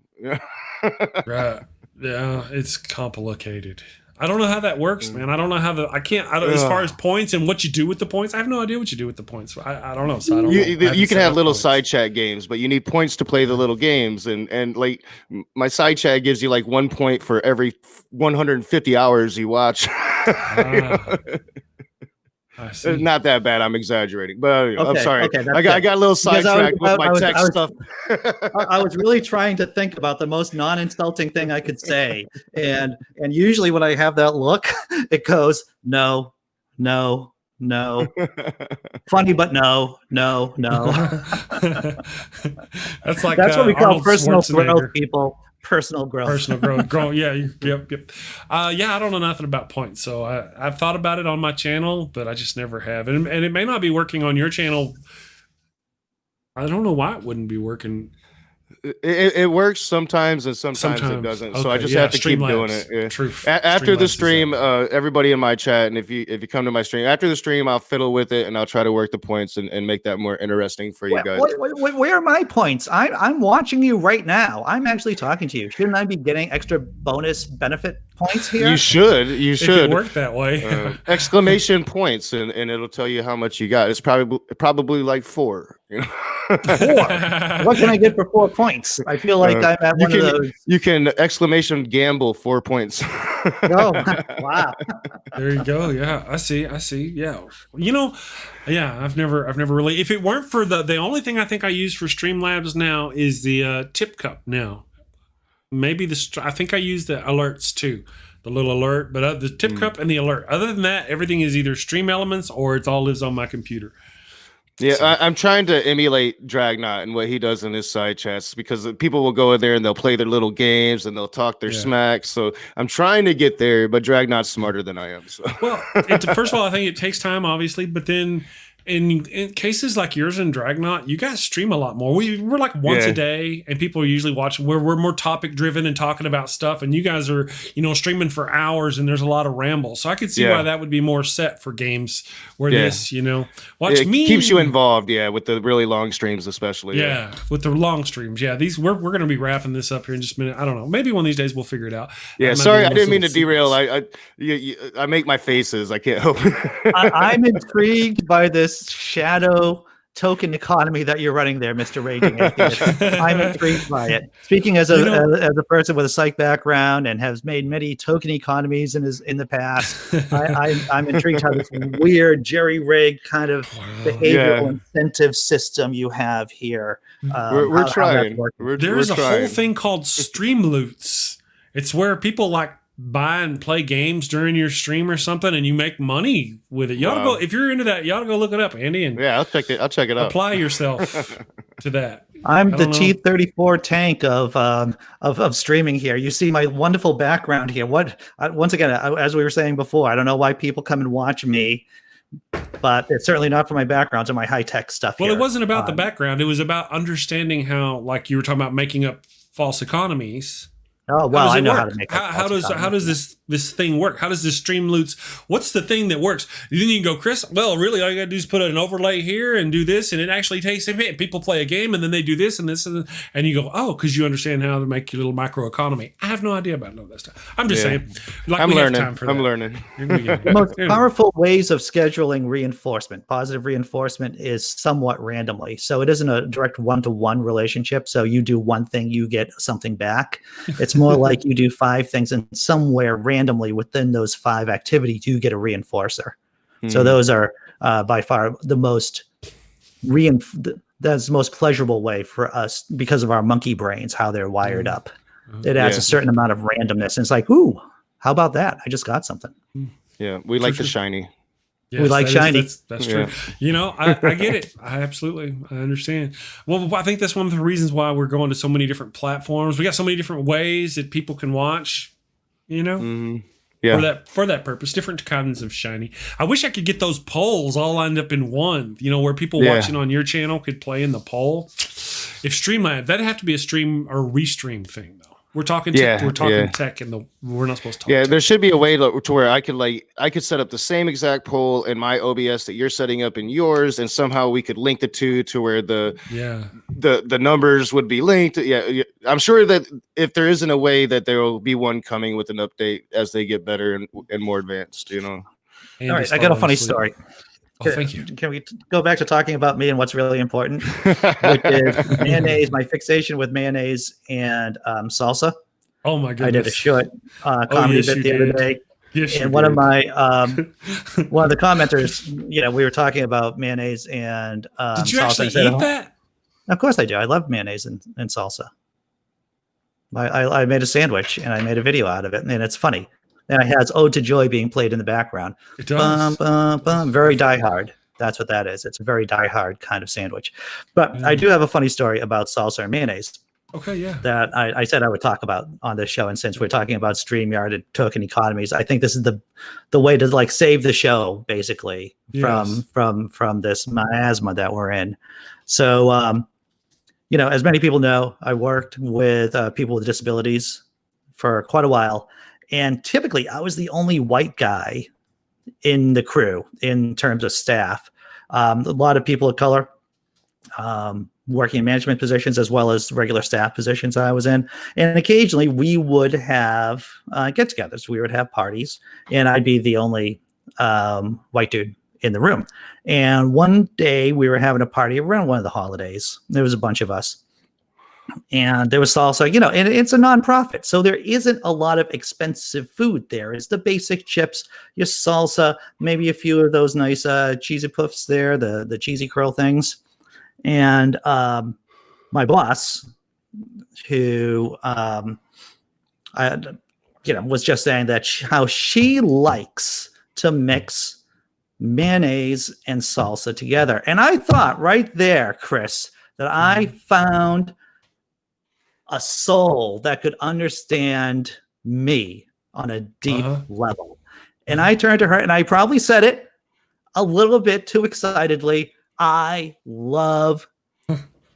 Right. Yeah, it's complicated. I don't know how that works, man. I don't know how as far as points and what you do with the points, I have no idea what you do with the points. I don't know. So I don't know. You can have little side chat games, but you need points to play the little games. And like my side chat gives you like 1 point for every 150 hours you watch. I see. Not that bad. I'm exaggerating, but I'm Okay, sorry. okay, that's I got a little sidetracked with my tech stuff. I was really trying to think about the most non-insulting thing I could say, and usually when I have that look, it goes no, no, no. Funny, but no. That's like That's what we call Arnold personal Schwarzenegger. growth, people. Personal growth. Yeah, yep. Yeah, I don't know nothing about points, so I've thought about it on my channel, but I just never have, and it may not be working on your channel. I don't know why it wouldn't be working. It works sometimes and sometimes it doesn't. So I just have to keep doing it. Yeah. After the stream, everybody in my chat, and if you come to my stream after the stream, I'll fiddle with it and I'll try to work the points and make that more interesting for you guys. Where are my points? I'm watching you right now. I'm actually talking to you. Shouldn't I be getting extra bonus benefit points here? You should. If it worked that way. Exclamation points, and it'll tell you how much you got. It's probably like 4. You know? 4. What can I get for 4 points? I feel like I'm at one of those. You can exclamation gamble 4 points. Oh, wow. There you go. Yeah, I see. Yeah. You know, yeah, I've never really, if it weren't for the only thing I think I use for Streamlabs now is the tip cup now. Maybe I think I use the alerts too. The little alert, but the tip cup and the alert. Other than that, everything is either Stream Elements or it all lives on my computer. Yeah, so. I'm trying to emulate Dragnot and what he does in his side chats, because people will go in there and they'll play their little games and they'll talk their smack. So I'm trying to get there, but Dragnot's smarter than I am. So. Well, first of all, I think it takes time, obviously, but then in cases like yours and Dragnot, you guys stream a lot more. We're like once a day, and people are usually watching. We're more topic driven and talking about stuff, and you guys are streaming for hours, and there's a lot of ramble. So I could see why that would be more set for games where this watch me keeps you involved. Yeah, with the really long streams, especially. Yeah, with the long streams. Yeah, these we're going to be wrapping this up here in just a minute. I don't know. Maybe one of these days we'll figure it out. Yeah, sorry, I didn't mean to derail. I make my faces. I can't help it. I'm intrigued by this shadow token economy that you're running there, Mr. Raging Atheist. I'm intrigued by it. Speaking as a person with a psych background and has made many token economies in the past, I'm intrigued how this weird jerry-rigged kind of behavioral incentive system you have here. We're trying. There's a whole thing called stream loots. It's where people like buy and play games during your stream or something, and you make money with it. You ought to go, if you're into that, you ought to go look it up, Andy. And I'll check it out. Apply yourself to that. I'm the T-34 tank of streaming here. You see my wonderful background here. Once again, as we were saying before, I don't know why people come and watch me, but it's certainly not for my backgrounds or my high-tech stuff. Well, it wasn't about the background. It was about understanding how, like you were talking about, making up false economies. Oh, well, I know how to make it. How does this thing work? How does this stream loots? What's the thing that works? Then you can go, Chris, well, really, all you got to do is put an overlay here and do this, and it actually takes it. People play a game, and then they do this and this, and you go, oh, because you understand how to make your little micro economy. I have no idea about all that stuff. I'm just saying. Like, I'm learning. I'm learning. The most powerful ways of scheduling reinforcement, positive reinforcement, is somewhat randomly. So it isn't a direct one-to-one relationship. So you do one thing, you get something back. It's more like you do 5 things, and somewhere randomly within those 5 activities, you get a reinforcer. So those are by far the most that's the most pleasurable way for us, because of our monkey brains, how they're wired up. It adds a certain amount of randomness, and it's like, ooh, how about that? I just got something. Yeah, we like the shiny. Yes, we like shiny. That's true. I get it. I understand. Well, I think that's one of the reasons why we're going to so many different platforms. We got so many different ways that people can watch, for that purpose, different kinds of shiny. I wish I could get those polls all lined up in one, where people watching on your channel could play in the poll. If Streamlabs, that'd have to be a stream or restream thing, though. We're talking tech, and we're not supposed to talk. Yeah, there should be a way to where I could set up the same exact poll in my OBS that you're setting up in yours, and somehow we could link the two to where the numbers would be linked. Yeah, I'm sure that if there isn't a way, that there will be one coming with an update as they get better and more advanced. All right, I got a funny story. Oh, thank you. Can we go back to talking about me and what's really important, which is mayonnaise, my fixation with mayonnaise and salsa. Oh, my goodness. I did a short comedy bit the other day. Yes, you And one of did. my one of the commenters, we were talking about mayonnaise and Did you salsa. actually I said, eat that? Of course I do. I love mayonnaise and salsa. I made a sandwich and I made a video out of it, and it's funny. And it has "Ode to Joy" being played in the background. It does. Bum, bum, bum. Very diehard. That's what that is. It's a very diehard kind of sandwich. But I do have a funny story about salsa and mayonnaise Okay, yeah. that I said I would talk about on this show. And since we're talking about StreamYard and token economies, I think this is the way to like save the show basically Yes. from this miasma that we're in. So, as many people know, I worked with people with disabilities for quite a while. And typically I was the only white guy in the crew in terms of staff. A lot of people of color working in management positions as well as regular staff positions I was in. And occasionally we would have get-togethers. We would have parties, and I'd be the only white dude in the room. And one day we were having a party around one of the holidays. There was a bunch of us. And there was salsa, and it's a nonprofit. So there isn't a lot of expensive food there. It's the basic chips, your salsa, maybe a few of those nice cheesy puffs there, the cheesy curl things. And my boss, who was just saying that how she likes to mix mayonnaise and salsa together. And I thought right there, Chris, that I found a soul that could understand me on a deep level. And I turned to her and I probably said it a little bit too excitedly. I love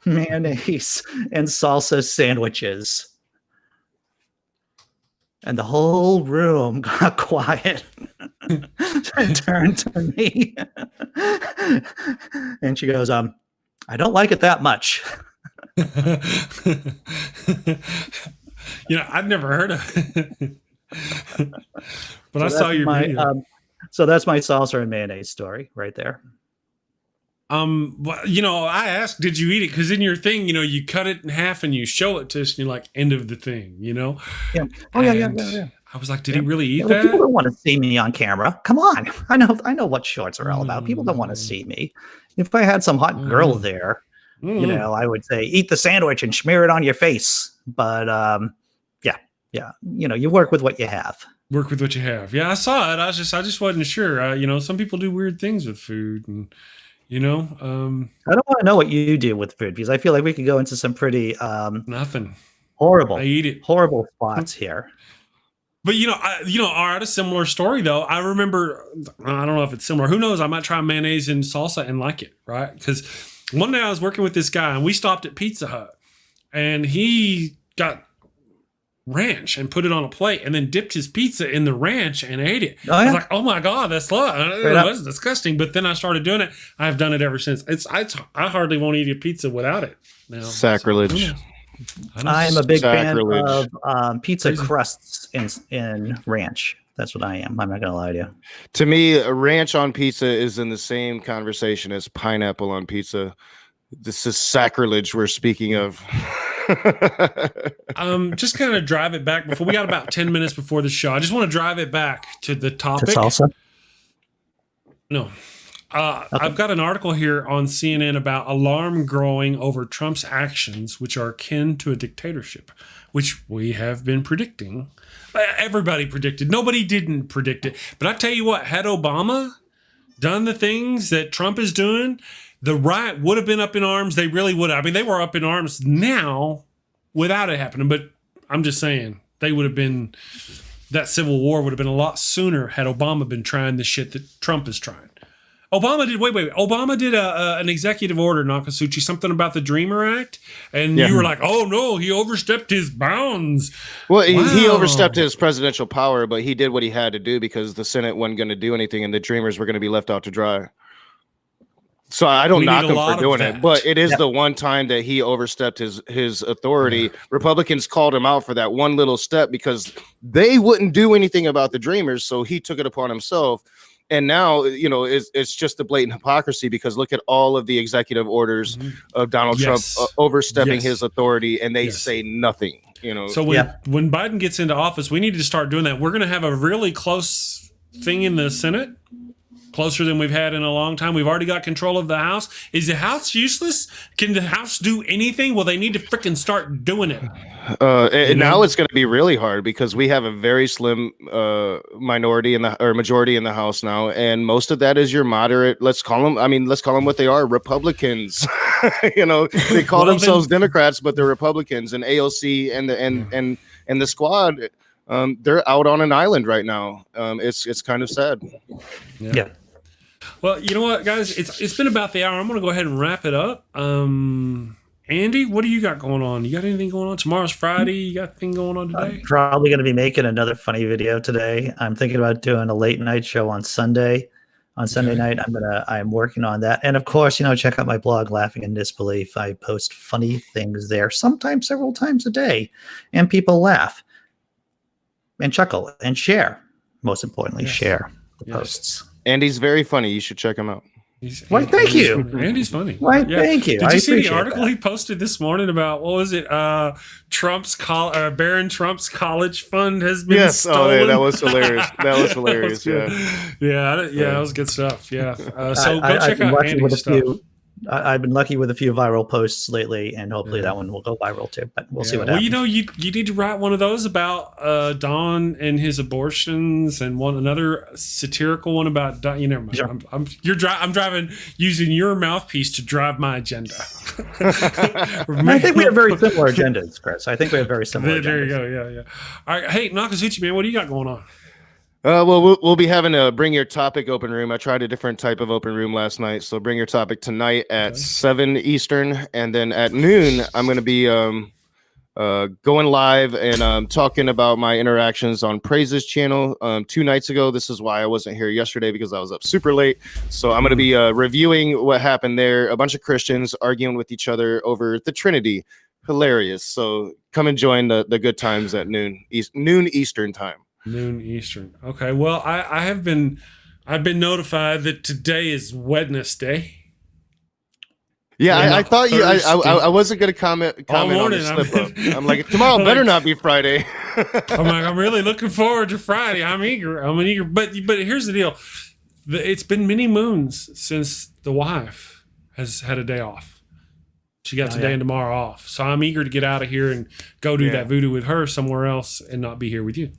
mayonnaise and salsa sandwiches. And the whole room got quiet and turned to me. And she goes, I don't like it that much. I've never heard of it. But So I saw your video. So that's my salsa and mayonnaise story right there. I asked, did you eat it? Because in your thing, you cut it in half and you show it to us, and you're like, end of the thing, Yeah. Oh, yeah. I was like, did he really eat Well, that? people don't want to see me on camera. Come on. I know what shorts are all about. People don't want to see me. If I had some hot girl there, I would say, eat the sandwich and smear it on your face. But yeah. You work with what you have. Work with what you have. Yeah, I saw it. I just wasn't sure. Some people do weird things with food, and I don't want to know what you do with food, because I feel like we could go into some pretty nothing horrible. I eat it. Horrible spots here. But all right, a similar story though. I remember, I don't know if it's similar. Who knows? I might try mayonnaise and salsa and like it, right? Because one day I was working with this guy and we stopped at Pizza Hut, and he got ranch and put it on a plate and then dipped his pizza in the ranch and ate it. Oh, yeah? I was like, oh my God, that's disgusting. But then I started doing it. I've done it ever since. I hardly won't eat a pizza without it now. Sacrilege. I am a big Sacrilege. fan of pizza crusts in ranch. That's what I am. I'm not going to lie to you. To me, a ranch on pizza is in the same conversation as pineapple on pizza. This is sacrilege we're speaking of. Just kind of drive it back before we got about 10 minutes before the show. I just want to drive it back to the topic. To salsa? No. Okay. I've got an article here on CNN about alarm growing over Trump's actions, which are akin to a dictatorship, which we have been predicting. Everybody predicted. Nobody didn't predict it. But I tell you what, had Obama done the things that Trump is doing, the right would have been up in arms. They really would have. I mean, they were up in arms now without it happening. But I'm just saying, they would have been, that civil war would have been a lot sooner had Obama been trying the shit that Trump is trying. Obama did, Obama did an executive order, Nokasuchi, something about the Dreamer Act. And you were like, oh no, he overstepped his bounds. Well, he overstepped his presidential power, but he did what he had to do because the Senate wasn't going to do anything and the Dreamers were going to be left out to dry. So I don't knock him for doing it, but it is the one time that he overstepped his authority. Republicans called him out for that one little step because they wouldn't do anything about the Dreamers. So he took it upon himself. And now, it's just a blatant hypocrisy because look at all of the executive orders of Donald Trump overstepping his authority, and they say nothing. So when Biden gets into office, we need to start doing that. We're going to have a really close thing in the Senate, closer than we've had in a long time. We've already got control of the House. Is the House useless? Can the House do anything? Well, they need to freaking start doing it. Now it's going to be really hard because we have a very slim majority in the House now, and most of that is your moderate. Let's call them what they are: Republicans. They call themselves Democrats, but they're Republicans. And AOC and the squad, they're out on an island right now. It's kind of sad. Yeah. Well, you know what, guys? It's been about the hour. I'm going to go ahead and wrap it up. Andy, what do you got going on? You got anything going on? Tomorrow's Friday. You got anything going on today? I'm probably going to be making another funny video today. I'm thinking about doing a late night show on Sunday. On Sunday night, I'm working on that. And of course, check out my blog, Laughing in Disbelief. I post funny things there, sometimes several times a day, and people laugh and chuckle and share. Most importantly, share the posts. Andy's very funny. You should check him out. Why, thank you. Andy's funny. Why, thank you. Did you see the article he posted this morning about, what was it? Baron Trump's college fund has been stolen. Oh, yeah, that was hilarious. That was hilarious. That was good stuff. Yeah. So go check out Andy's stuff. I've been lucky with a few viral posts lately, and hopefully that one will go viral too. But we'll see what happens. Well, you need to write one of those about Don and his abortions, and another satirical one about Don. Never mind. Sure. I'm driving using your mouthpiece to drive my agenda. I think we have very similar agendas, Chris. I think we have very similar. There you go. Yeah. All right. Hey, Nokasuchi, man, what do you got going on? We'll be having a Bring Your Topic open room. I tried a different type of open room last night, so Bring Your Topic tonight at 7 Eastern, and then at noon I'm going to be going live and talking about my interactions on Praise's channel 2 nights ago. This is why I wasn't here yesterday, because I was up super late. So I'm going to be reviewing what happened there. A bunch of Christians arguing with each other over the Trinity. Hilarious. So come and join the good times at noon Eastern time. Noon Eastern. Okay. Well, I've been notified that today is Wednesday. Yeah, I thought I wasn't going to comment on the slip up. I'm like, tomorrow better not be Friday. I'm really looking forward to Friday. I'm eager. But here's the deal. It's been many moons since the wife has had a day off. She got today and tomorrow off. So I'm eager to get out of here and go do that voodoo with her somewhere else and not be here with you.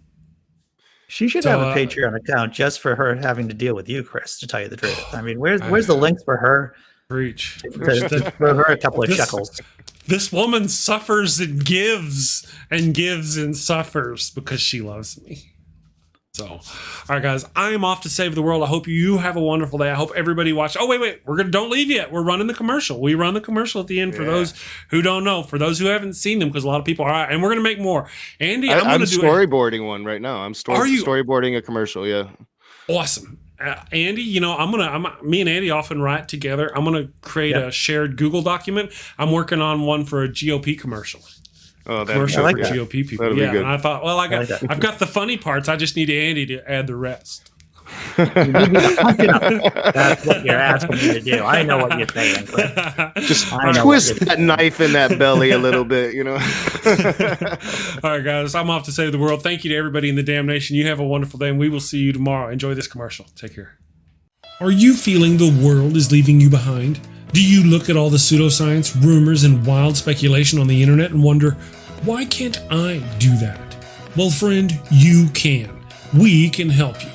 She should have a Patreon account just for her having to deal with you, Chris, to tell you the truth. I mean, where's the links for her? Preach. For her a couple of shekels. This woman suffers and gives and suffers because she loves me. So, all right, guys, I am off to save the world. I hope you have a wonderful day. I hope everybody watched. Oh, wait. Don't leave yet. We're running the commercial. We run the commercial at the end for those who don't know, for those who haven't seen them, because a lot of people are, and we're going to make more. Andy, I'm going to do storyboarding one right now. I'm storyboarding a commercial. Yeah. Awesome. Andy, me and Andy often write together. I'm going to create a shared Google document. I'm working on one for a GOP commercial. Oh, commercial for GOP people. That'll be good. And I thought, I've got the funny parts. I just need Andy to add the rest. You need me to hunch it up. That's what you're asking me to do. I know what you're saying, Chris. Just twist that knife in that belly a little bit, All right, guys, I'm off to save the world. Thank you to everybody in the damn nation. You have a wonderful day, and we will see you tomorrow. Enjoy this commercial. Take care. Are you feeling the world is leaving you behind? Do you look at all the pseudoscience, rumors, and wild speculation on the internet and wonder, why can't I do that? Well, friend, you can. We can help you.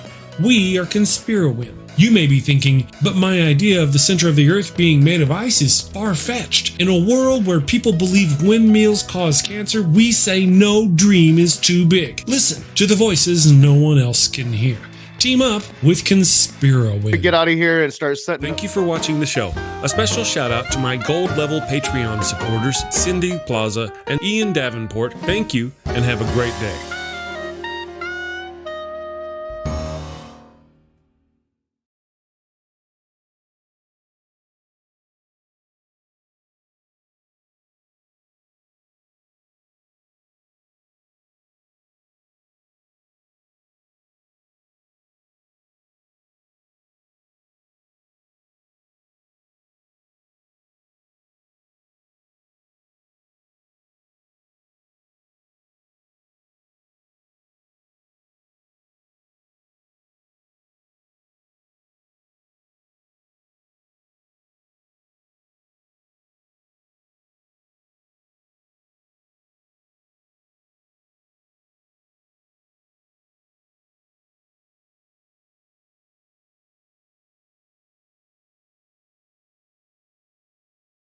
We are ConspiraWin. You may be thinking, but my idea of the center of the earth being made of ice is far-fetched. In a world where people believe windmills cause cancer, we say no dream is too big. Listen to the voices no one else can hear. Team up with ConspiraWin. Get out of here and start setting. Thank you for watching the show. A special shout out to my gold level Patreon supporters, Cindy Plaza and Ian Davenport. Thank you and have a great day.